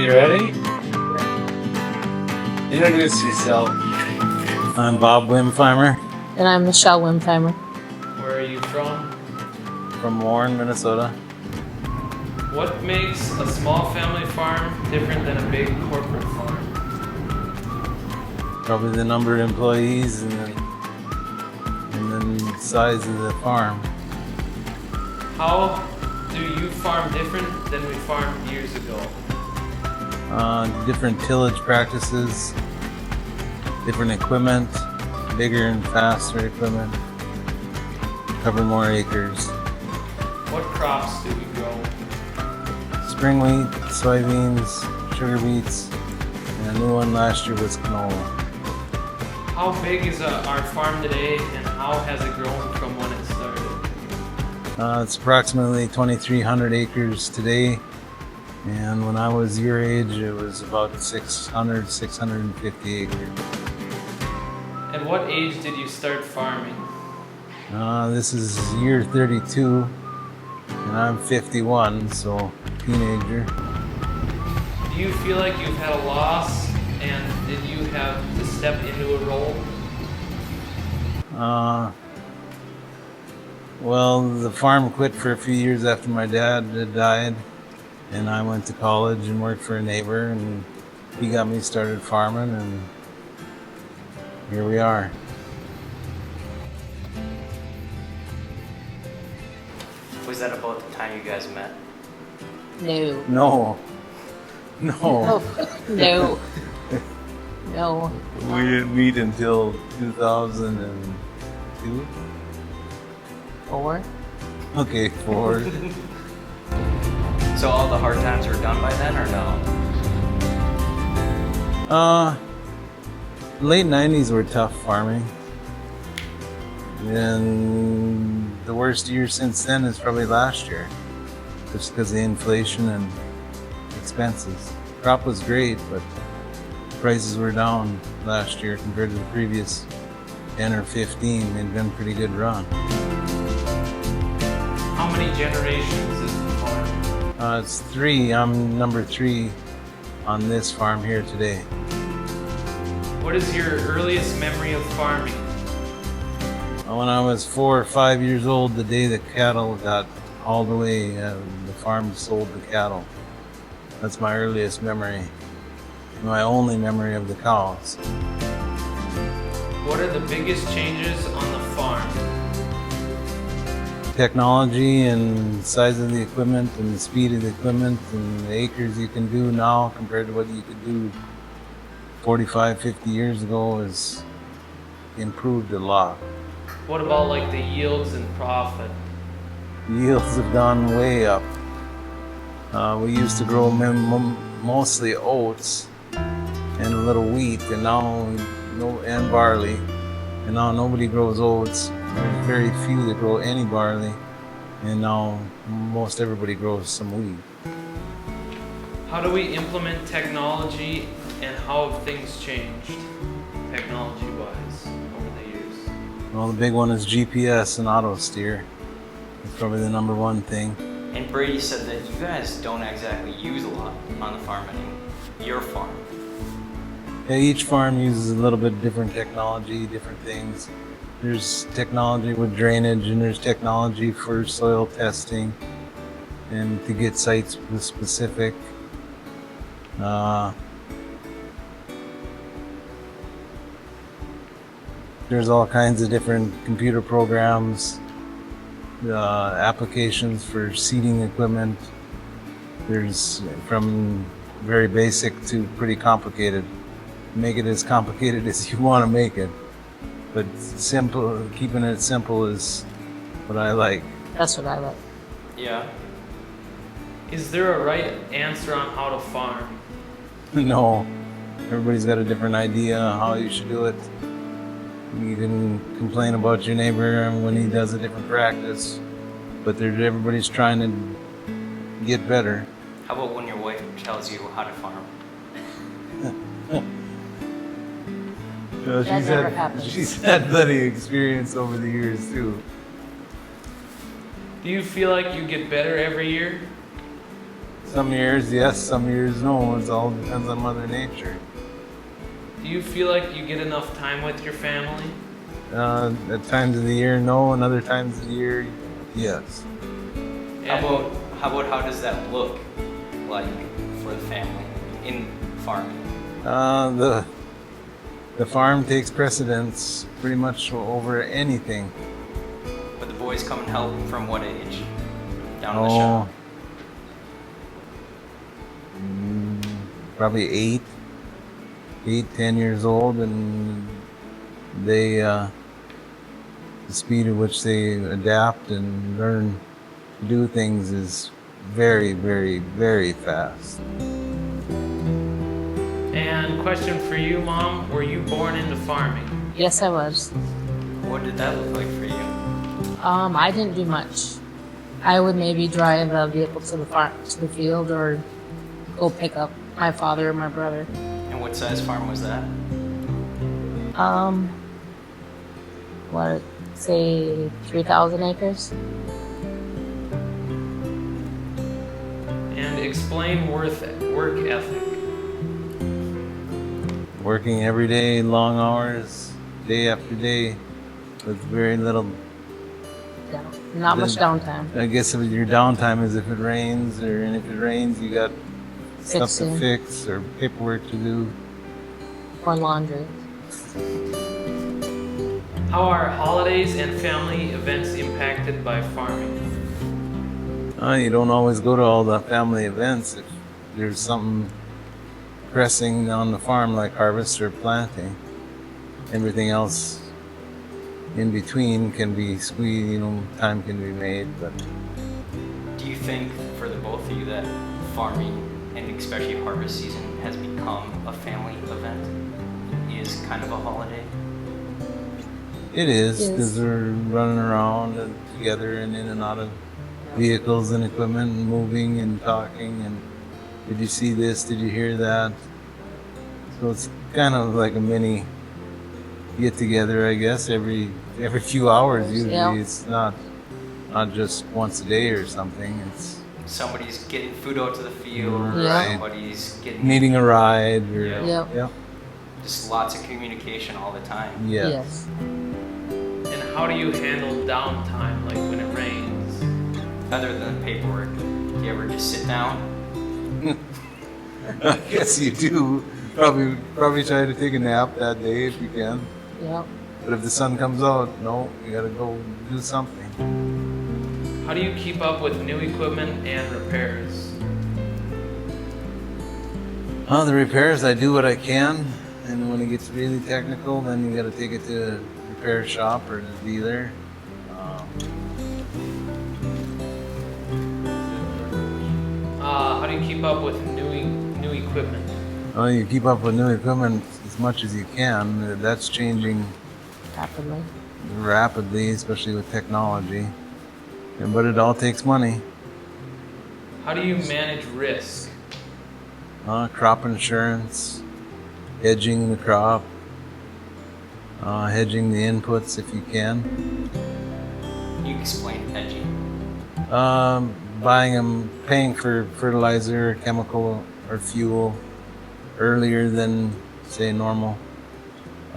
you ready? Introduce yourself. I'm Bob Wimpfheimer And I'm Michelle Wimpfheimer. Where are you from? from Warren, Minnesota. What makes a small family farm different than a big corporate farm? Probably the number of employees and then the size of the farm. How do you farm different than we farmed years ago? Different tillage practices, different equipment, bigger and faster equipment, cover more acres. What crops do we grow? Spring wheat, soybeans, sugar beets, and a new one last year was canola. How big is our farm today, and how has it grown from when it started? It's approximately 2,300 acres today, and when I was your age, it was about 650 acres. At what age did you start farming? This is year 32, and I'm 51, so teenager. Do you feel like you've had a loss, and did you have to step into a role? Well, the farm quit for a few years after my dad had died, and I went to college and worked for a neighbor, and he got me started farming, and here we are. Was that about the time you guys met? No. No. Oh, no. No. We didn't meet until 2002. 4. Okay, 4. So all the hard times were done by then, or no? Late 90s were tough farming. And the worst year since then is probably last year. Just because of inflation and expenses. Crop was great, but prices were down last year compared to the previous 10 or 15. They'd been a pretty good run. How many generations is the farm? It's 3. I'm number 3 on this farm here today. What is your earliest memory of farming? When I was 4 or 5 years old, the day the cattle got hauled away, the farm sold the cattle. That's my earliest memory. My only memory of the cows. What are the biggest changes on the farm? Technology and size of the equipment and the speed of the equipment and the acres you can do now compared to what you could do 45, 50 years ago has improved a lot. What about like the yields and profit? Yields have gone way up. We used to grow mostly oats and a little wheat, and now and barley, and now nobody grows oats. There's very few that grow any barley, and now most everybody grows some wheat. How do we implement technology, and how have things changed technology-wise over the years? Well, the big one is GPS and auto steer. It's probably the number one thing. And Brady said that you guys don't exactly use a lot on the farm anymore. Your farm. Yeah, each farm uses a little bit different technology, different things. There's technology with drainage, and there's technology for soil testing and to get site specific. There's all kinds of different computer programs, applications for seeding equipment. There's from very basic to pretty complicated. Make it as complicated as you want to make it, but simple. Keeping it simple is what I like. That's what I like. Yeah. Is there a right answer on how to farm? No, everybody's got a different idea how you should do it. You can complain about your neighbor when he does a different practice, but everybody's trying to get better. How about when your wife tells you how to farm? That never happens. She's had plenty of experience over the years too. Do you feel like you get better every year? Some years yes, some years no. It all depends on Mother Nature. Do you feel like you get enough time with your family? At times of the year, no, and other times of the year, yes. And How does that look like for the family in farming? The farm takes precedence pretty much over anything. But the boys come and help from what age? Down in the shop? Probably 10 years old, and they the speed at which they adapt and learn to do things is very, very, very fast. And question for you, Mom, were you born into farming? Yes, I was. What did that look like for you? I didn't do much. I would maybe drive a vehicle to the field, or go pick up my father or my brother. And what size farm was that? What, say 3,000 acres? And explain work ethic. Working every day, long hours, day after day, with very little. Yeah, not much downtime. I guess if your downtime is if it rains, and if it rains, you got stuff to Fixing. fix or paperwork to do. Or laundry. How are holidays and family events impacted by farming? You don't always go to all the family events if there's something pressing on the farm, like harvest or planting. Everything else in between can be squeezed, time can be made. But Do you think, for the both of you, that farming, and especially harvest season, has become a family event? Is kind of a holiday? it is, Yes. because we're running around and together and in and out of vehicles and equipment and moving and talking and did you see this? Did you hear that? So it's kind of like a mini get together, I guess, every few hours usually. Yeah. It's not just once a day or something. It's Somebody's getting food out to the field, Yeah. somebody's getting needing a ride or Yeah. Yep. yeah. just lots of communication all the time. Yeah. Yes. And how do you handle downtime, like when it rains? Other than paperwork, do you ever just sit down? I guess you do. Probably try to take a nap that day if you can. Yep. But if the sun comes out, no, you gotta go do something. How do you keep up with new equipment and repairs? The repairs, I do what I can, and when it gets really technical, then you gotta take it to a repair shop or the dealer. How do you keep up with new equipment? You keep up with new equipment as much as you can. That's changing Rapidly. rapidly, especially with technology. But it all takes money. How do you manage risk? Crop insurance, hedging the crop, hedging the inputs if you can. You explain hedging. Paying for fertilizer, chemical, or fuel earlier than, say, normal.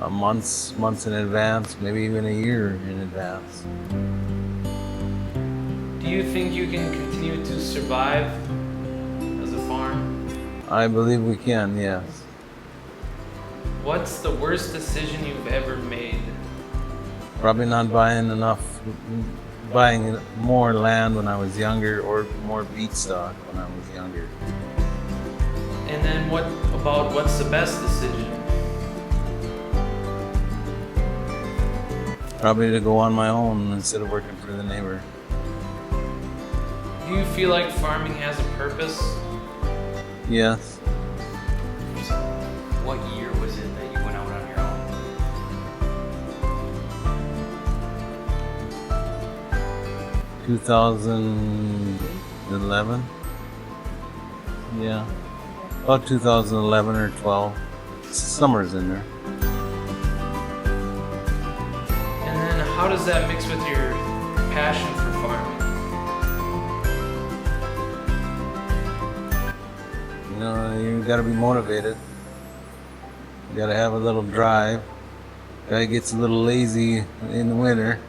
Months in advance, maybe even a year in advance. Do you think you can continue to survive as a farm? I believe we can, yes. What's the worst decision you've ever made? Probably not buying more land when I was younger or more beet stock when I was younger. And then what's the best decision? Probably to go on my own instead of working for the neighbor. Do you feel like farming has a purpose? Yes. What year was it that you went out on your own? 2011. Yeah. About 2011 or 12. Summer's in there. And then how does that mix with your passion for farming? You know, you got to be motivated. You got to have a little drive. Guy gets a little lazy in the winter.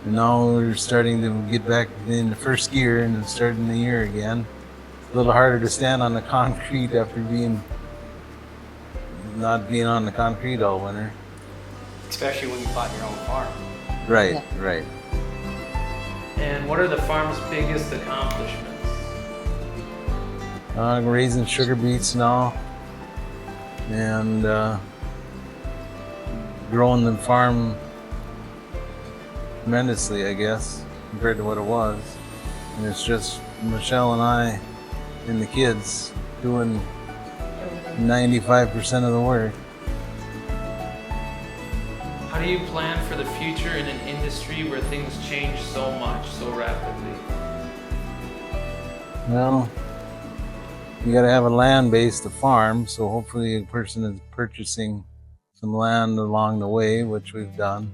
And now we're starting to get back in the first gear and starting the year again. It's a little harder to stand on the concrete after not being on the concrete all winter. Especially when you bought your own farm. Right, Yeah. right. And what are the farm's biggest accomplishments? Raising sugar beets now, and growing the farm tremendously, I guess, compared to what it was. And it's just Michelle and I and the kids doing 95% of the work. How do you plan for the future in an industry where things change so much, so rapidly? Well, you got to have a land base to farm, so hopefully a person is purchasing some land along the way, which we've done.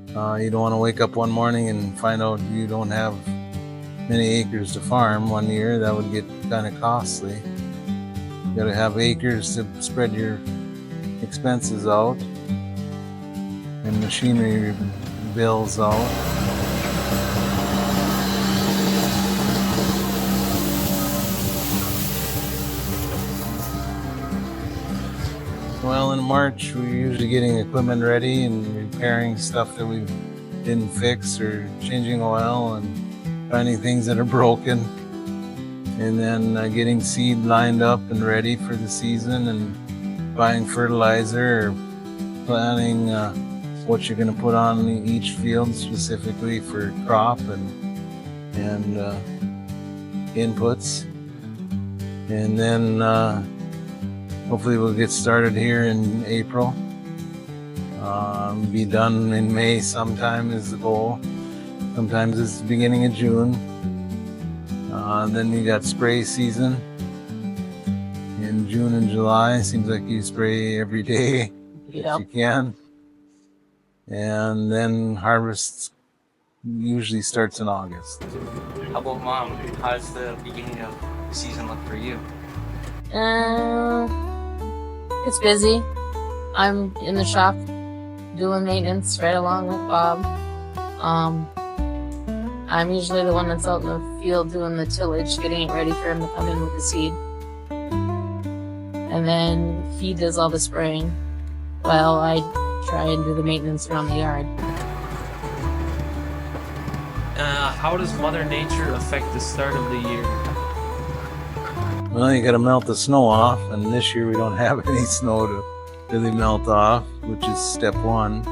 You don't want to wake up one morning and find out you don't have many acres to farm one year. That would get kind of costly. You got to have acres to spread your expenses out and machinery bills out. Well, in March, we're usually getting equipment ready and repairing stuff that we didn't fix, or changing oil and finding things that are broken. And then getting seed lined up and ready for the season, and buying fertilizer, or planning what you're going to put on each field specifically for crop and inputs. And then hopefully we'll get started here in April. Be done in May sometime is the goal. Sometimes it's the beginning of June. Then you got spray season in June and July. Seems like you spray every day if Yep. you can. And then harvest usually starts in August. How about Mom? How does the beginning of the season look for you? It's busy. I'm in the shop doing maintenance right along with Bob. I'm usually the one that's out in the field doing the tillage, getting it ready for him to come in with the seed. And then he does all the spraying while I try and do the maintenance around the yard. How does Mother Nature affect the start of the year? Well, you got to melt the snow off, and this year we don't have any snow to really melt off, which is step one.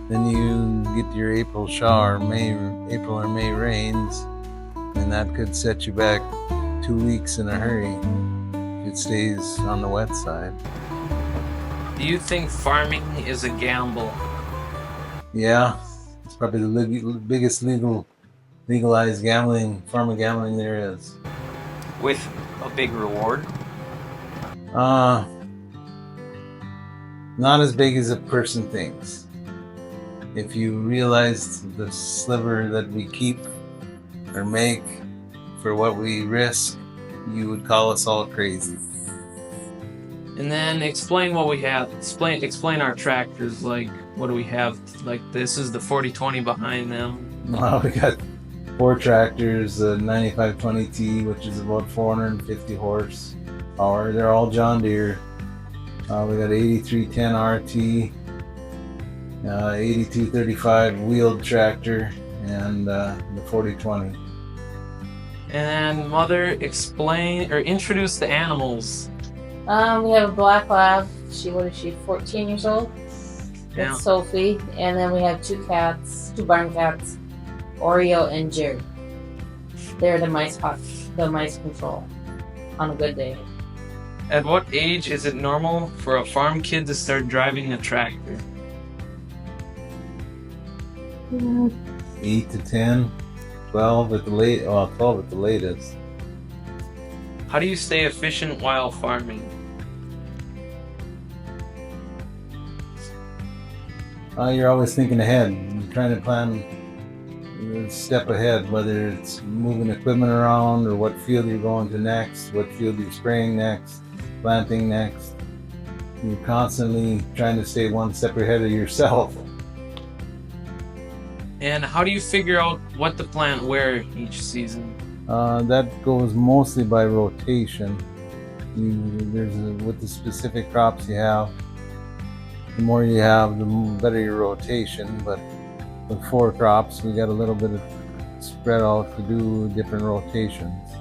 Then you get your April or May rains, and that could set you back 2 weeks in a hurry if it stays on the wet side. Do you think farming is a gamble? Yeah, it's probably the biggest legalized form of gambling there is. With a big reward? Not as big as a person thinks. If you realize the sliver that we keep or make for what we risk, you would call us all crazy. And then explain what we have. Explain our tractors. Like, what do we have? Like, this is the 4020 behind them. Well, we got 4 tractors, the 9520T, which is about 450 horsepower. They're all John Deere. We got 8310 RT, 8235 wheeled tractor, and the 4020. And Mother, explain or introduce the animals. We have a black lab. What is she, 14 years old? Yeah. That's Sophie. And then we have 2 barn cats, Oreo and Jerry. They're the mice control on a good day. At what age is it normal for a farm kid to start driving a tractor? 8 to 10, 12 at the 12 at the latest. How do you stay efficient while farming? You're always thinking ahead. You're trying to plan a step ahead, whether it's moving equipment around or what field you're going to next, what field you're spraying next, planting next. You're constantly trying to stay one step ahead of yourself. And how do you figure out what to plant where each season? That goes mostly by rotation. With the specific crops you have, the more you have, the better your rotation. But with 4 crops, we got a little bit of spread out to do different rotations.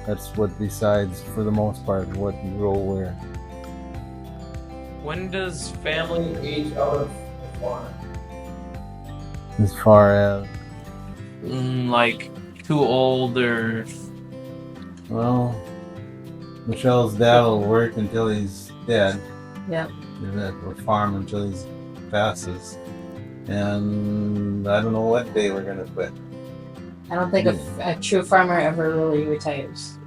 That's what decides, for the most part, what you grow where. When does family age out of the farm? As far as, Like too old or well, Michelle's dad will work until he's dead. Yep. We'll farm until he passes. And I don't know what day we're gonna quit. I don't think a true farmer ever really retires.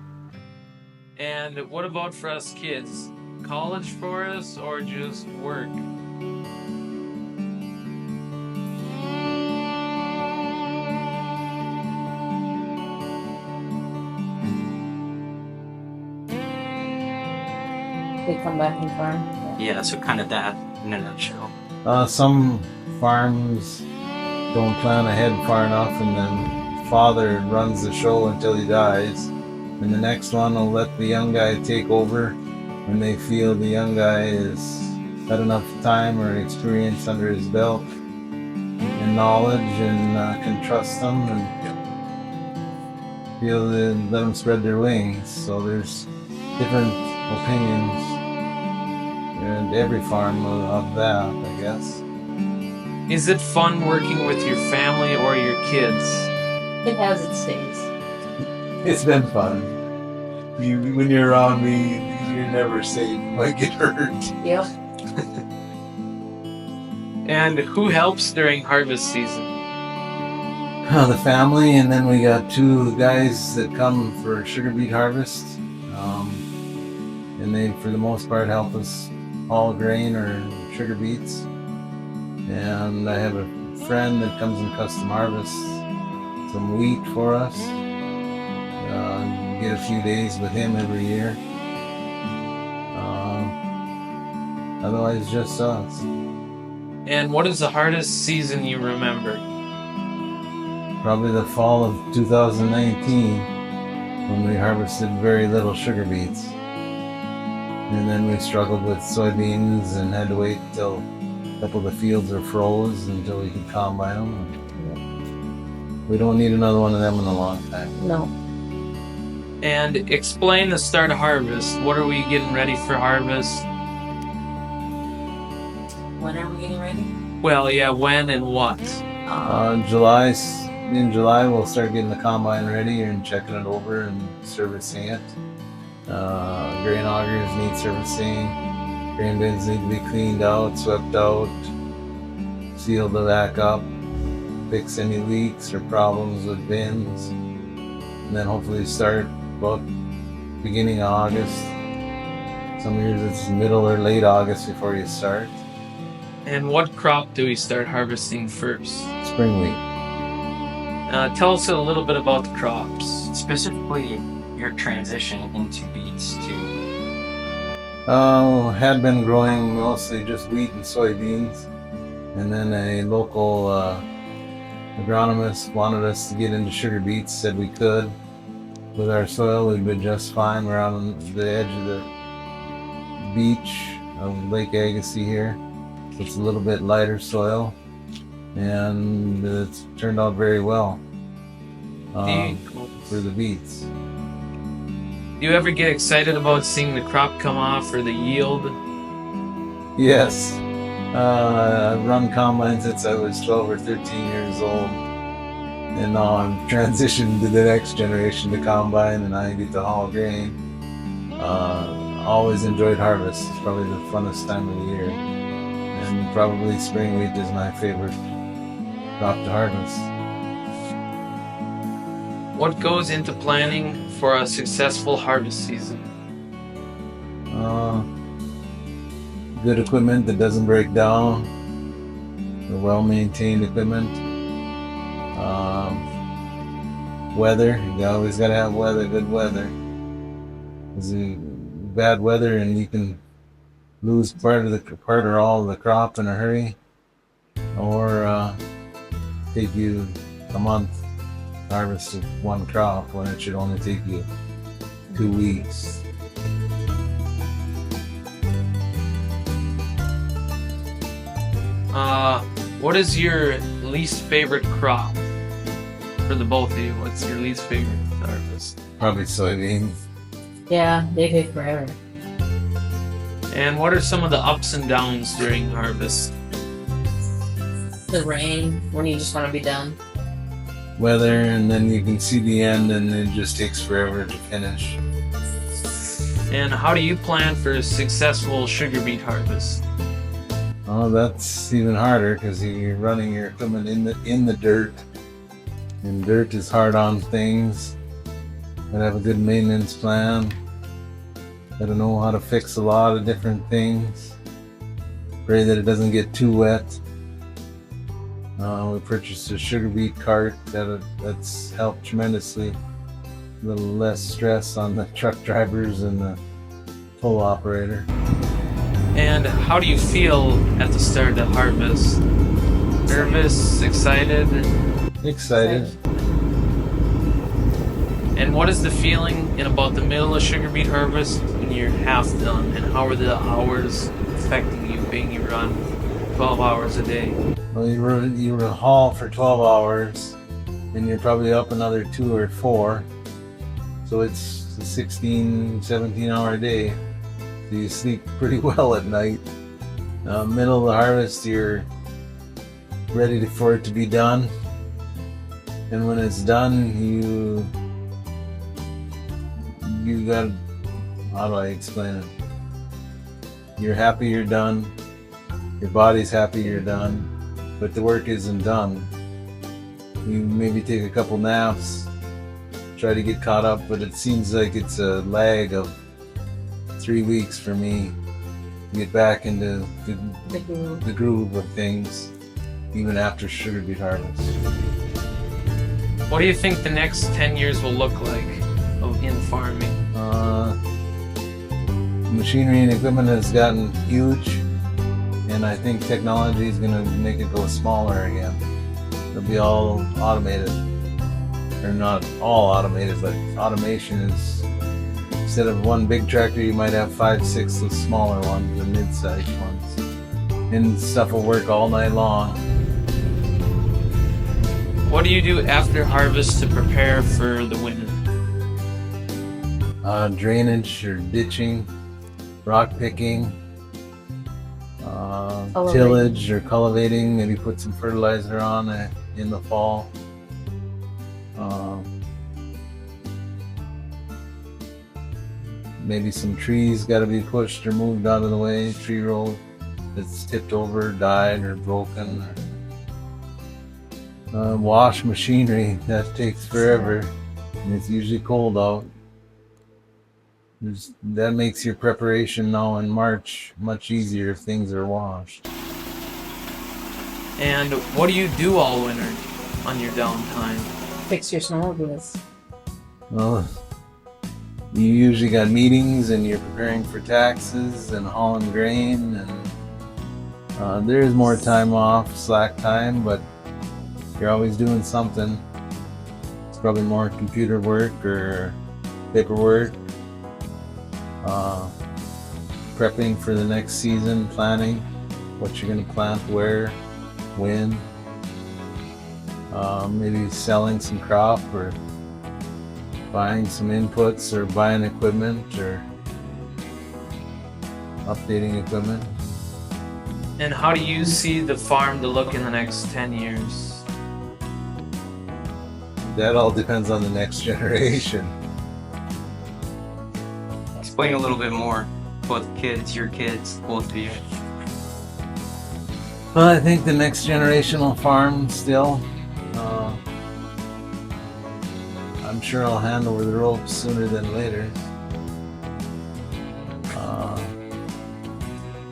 And what about for us kids? College for us or just work? They come back and farm. Yeah, so kind of that in a nutshell. Some farms don't plan ahead far enough, and then father runs the show until he dies. And the next one will let the young guy take over when they feel the young guy has got enough time or experience under his belt and knowledge, and can trust them and feel that let them spread their wings. So there's different opinions and every farm of that, I guess. Is it fun working with your family or your kids? It has its days. It's been fun. When you're around me, you're never safe. You might get hurt. Yep. And who helps during harvest season? The family, and then we got 2 guys that come for sugar beet harvest. And they, for the most part, help us haul grain or sugar beets. And I have a friend that comes and custom harvests some wheat for us. Get a few days with him every year. Otherwise, just us. And what is the hardest season you remember? Probably the fall of 2019, when we harvested very little sugar beets. And then we struggled with soybeans and had to wait until a couple of the fields were froze until we could combine them. We don't need another one of them in a long time. No. And explain the start of harvest. What are we getting ready for harvest? When are we getting ready? Well, yeah, when and what? In July, we'll start getting the combine ready and checking it over and servicing it. Grain augers need servicing. Grain bins need to be cleaned out, swept out, sealed back up, fix any leaks or problems with bins, and then hopefully start about beginning of August. Some years it's middle or late August before you start. And what crop do we start harvesting first? Spring wheat. Tell us a little bit about the crops. Specifically, your transition into beets to Had been growing mostly just wheat and soybeans, and then a local agronomist wanted us to get into sugar beets, said we could. With our soil, we'd been just fine. We're on the edge of the beach of Lake Agassiz here. It's a little bit lighter soil, and it's turned out very well for the beets. Do you ever get excited about seeing the crop come off or the yield? Yes. I've run combines since I was 12 or 13 years old. And now I'm transitioned to the next generation to combine, and I get to haul grain. Always enjoyed harvest. It's probably the funnest time of the year. And probably spring wheat is my favorite crop to harvest. What goes into planning for a successful harvest season? Good equipment that doesn't break down, well-maintained equipment, Weather, you always gotta have weather, good weather. Because bad weather and you can lose part or all of the crop in a hurry, or take you a month to harvest one crop when it should only take you 2 weeks. What is your least favorite crop for the both of you? What's your least favorite to harvest? Probably soybeans. Yeah, they take forever. And what are some of the ups and downs during harvest? The rain, when you just want to be done. Weather, and then you can see the end, and it just takes forever to finish. And how do you plan for a successful sugar beet harvest? Oh, that's even harder because you're running your equipment in the dirt, and dirt is hard on things. Gotta have a good maintenance plan. Gotta know how to fix a lot of different things. Pray that it doesn't get too wet. We purchased a sugar beet cart that's helped tremendously. A little less stress on the truck drivers and the toll operator. And how do you feel at the start of harvest? Nervous, excited? Excited. And what is the feeling in about the middle of sugar beet harvest when you're half done? And how are the hours affecting you, being you run 12 hours a day? Well, you will haul for 12 hours, and you're probably up another 2 or 4. So it's a 16, 17-hour day. So you sleep pretty well at night. Middle of the harvest, you're ready for it to be done. And when it's done, you got, how do I explain it? You're happy you're done. Your body's happy you're done. But the work isn't done. You maybe take a couple naps, try to get caught up, but it seems like it's a lag of 3 weeks for me to get back into the groove of things, even after sugar beet harvest. What do you think the next 10 years will look like in farming? Machinery and equipment has gotten huge, and I think technology is going to make it go smaller again. It'll be all automated, or not all automated, but automation is, instead of one big tractor, you might have 5, 6 of smaller ones, the mid-sized ones, and stuff will work all night long. What do you do after harvest to prepare for the winter? Drainage or ditching, rock picking, Cultivating. tillage or cultivating, maybe put some fertilizer on in the fall. Maybe some trees got to be pushed or moved out of the way, tree row that's tipped over, died, or broken. Wash machinery, that takes forever, and it's usually cold out. That makes your preparation now in March much easier if things are washed. And what do you do all winter on your downtime? Fix your snowmobiles. Well, you usually got meetings and you're preparing for taxes and hauling grain, and there is more time off, slack time, but you're always doing something. It's probably more computer work or paperwork. Prepping for the next season, planning what you're going to plant, where, when, maybe selling some crop or buying some inputs or buying equipment or updating equipment. And how do you see the farm to look in the next 10 years? That all depends on the next generation. Explain a little bit more. Both kids, your kids, both of you. Well, I think the next generation will farm still. I'm sure I'll hand over the ropes sooner than later.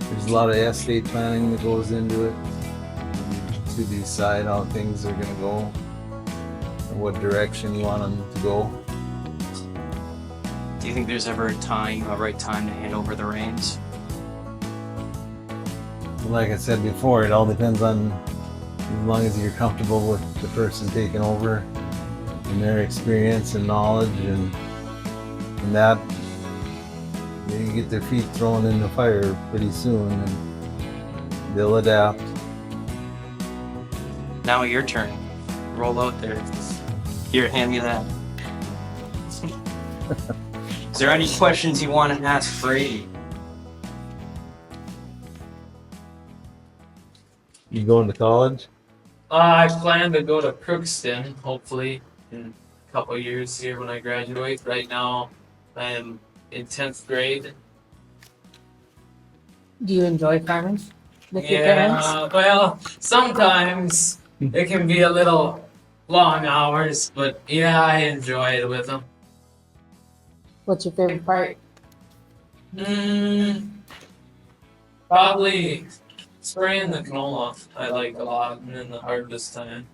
There's a lot of estate planning that goes into it to decide how things are going to go. what direction you want them to go. Do you think there's ever a right time to hand over the reins? Like I said before, it all depends on, as long as you're comfortable with the person taking over and their experience and knowledge and that, they get their feet thrown in the fire pretty soon and they'll adapt. Now your turn. Roll out there. Here, hand me that. Is there any questions you want to ask Brady? You going to college? I plan to go to Crookston, hopefully, in a couple of years here when I graduate. Right now, I am in 10th grade. Do you enjoy farming with your parents? Yeah, well, sometimes it can be a little long hours, but yeah, I enjoy it with them. What's your favorite part? Probably spraying the canola I like a lot, and then the harvest time.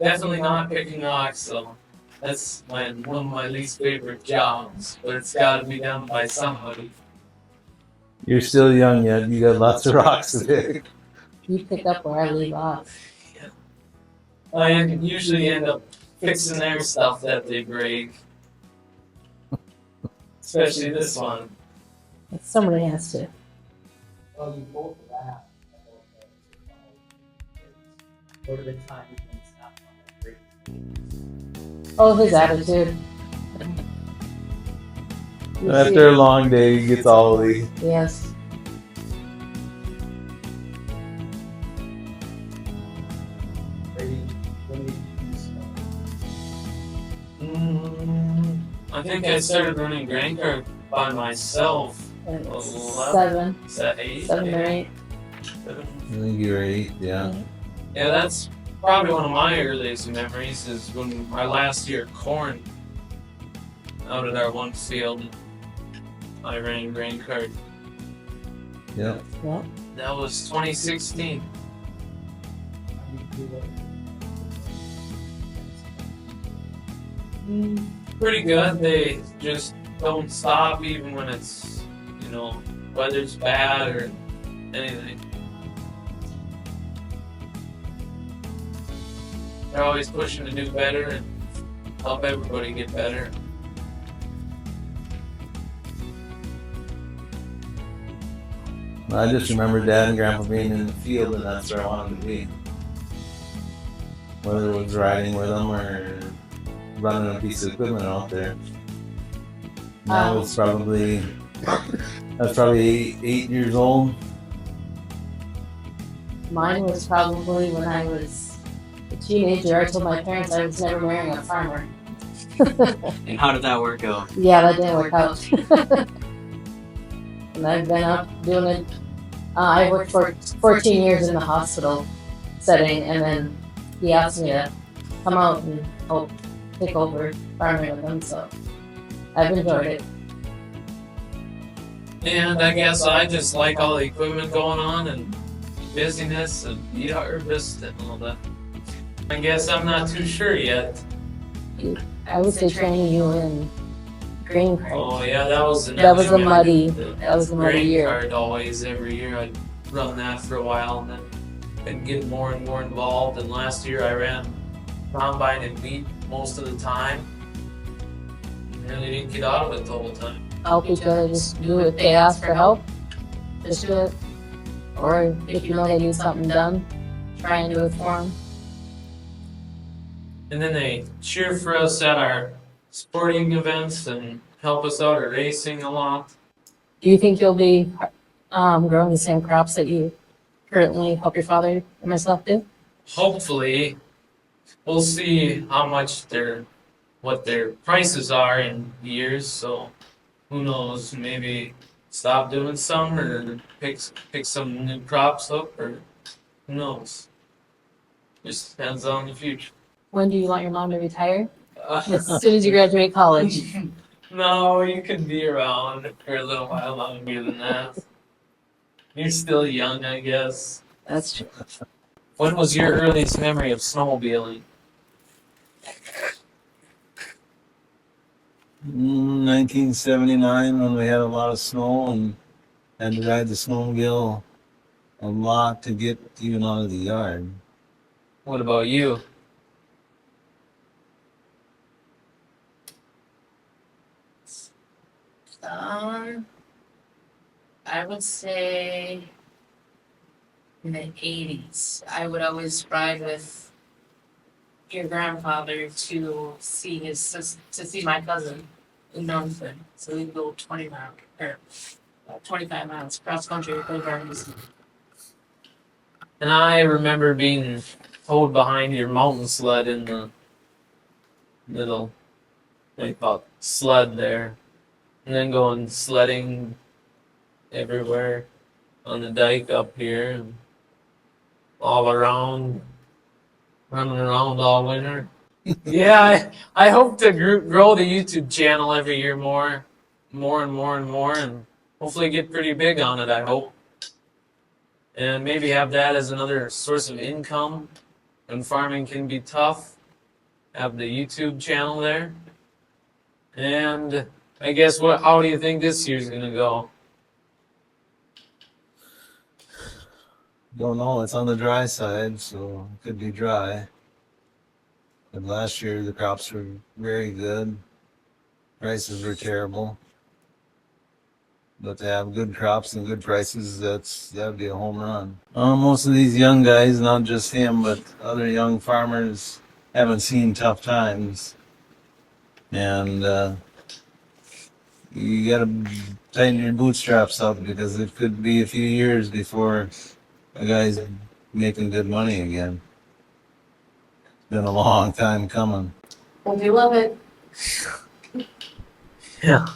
Definitely not picking rocks, though. That's one of my least favorite jobs, but it's got to be done by somebody. You're still young yet. You got lots of rocks to pick. You pick up where I leave off. I usually end up fixing their stuff that they break. Especially this one. Somebody has to. Well, you both laugh over the time you can stop on the break. Oh, his attitude. After a long day, he gets all the. Yes. I think I started running grain cart by myself. It's 11. 7. Is that 8? 7 or 8. 7. I think you're 8, yeah. Yeah, that's probably one of my earliest memories is when our last year corn out at our one field. I ran grain cart. Yeah. Yeah. That was 2016. Pretty good. They just don't stop even when it's, weather's bad or anything. They're always pushing to do better and help everybody get better. I just remember Dad and Grandpa being in the field, and that's where I wanted to be. Whether it was riding with them or running a piece of equipment out there. And I was probably 8 years old. Mine was probably when I was a teenager. I told my parents I was never marrying a farmer. And how did that work out? Yeah, that didn't work out. And I've been up doing it. I worked for 14 years in the hospital setting, and then he asked me to come out and help take over farming with him, so I've enjoyed it. And I guess I just like all the equipment going on and busyness and the harvest and all that. I guess I'm not too sure yet. I would say training you in grain cart. Oh yeah, that was That was a muddy grain year. cart always every year. I'd run that for a while and then been getting more and more involved. And last year I ran combine and wheat most of the time. Really didn't get out of it the whole time. Help each other, just do it. If they ask for help, just do it. Or if you know they need something done, try and do it for them. And then they cheer for us at our sporting events and help us out at racing a lot. Do you think you'll be growing the same crops that you currently help your father and myself do? Hopefully, we'll see how much what their prices are in years. So, who knows? Maybe stop doing some or pick some new crops up, or who knows? Just depends on the future. When do you want your mom to retire? As soon as you graduate college. No, you can be around for a little while longer than that. You're still young, I guess. That's true. When was your earliest memory of snowmobiling? Mm, 1979, when we had a lot of snow and had to ride the snowmobile a lot to get even out of the yard. What about you? Um, I would say in the 80s. I would always ride with your grandfather to see to see my cousin in Northwood. So we'd go 20 miles or 25 miles cross country to play gardens. And I remember being towed behind your mountain sled in the little, what do you call it, sled there. And then going sledding everywhere on the dike up here and all around, running around all winter. Yeah, I hope to grow the YouTube channel every year more and more and more, and hopefully get pretty big on it, I hope. And maybe have that as another source of income when farming can be tough. Have the YouTube channel there. And I guess how do you think this year's gonna go? Don't know, it's on the dry side, so it could be dry. But last year the crops were very good. Prices were terrible. But to have good crops and good prices, that'd be a home run. Most of these young guys, not just him, but other young farmers, haven't seen tough times, and you gotta tighten your bootstraps up because it could be a few years before a guy's making good money again. It's been a long time coming. Well, we love it. Yeah.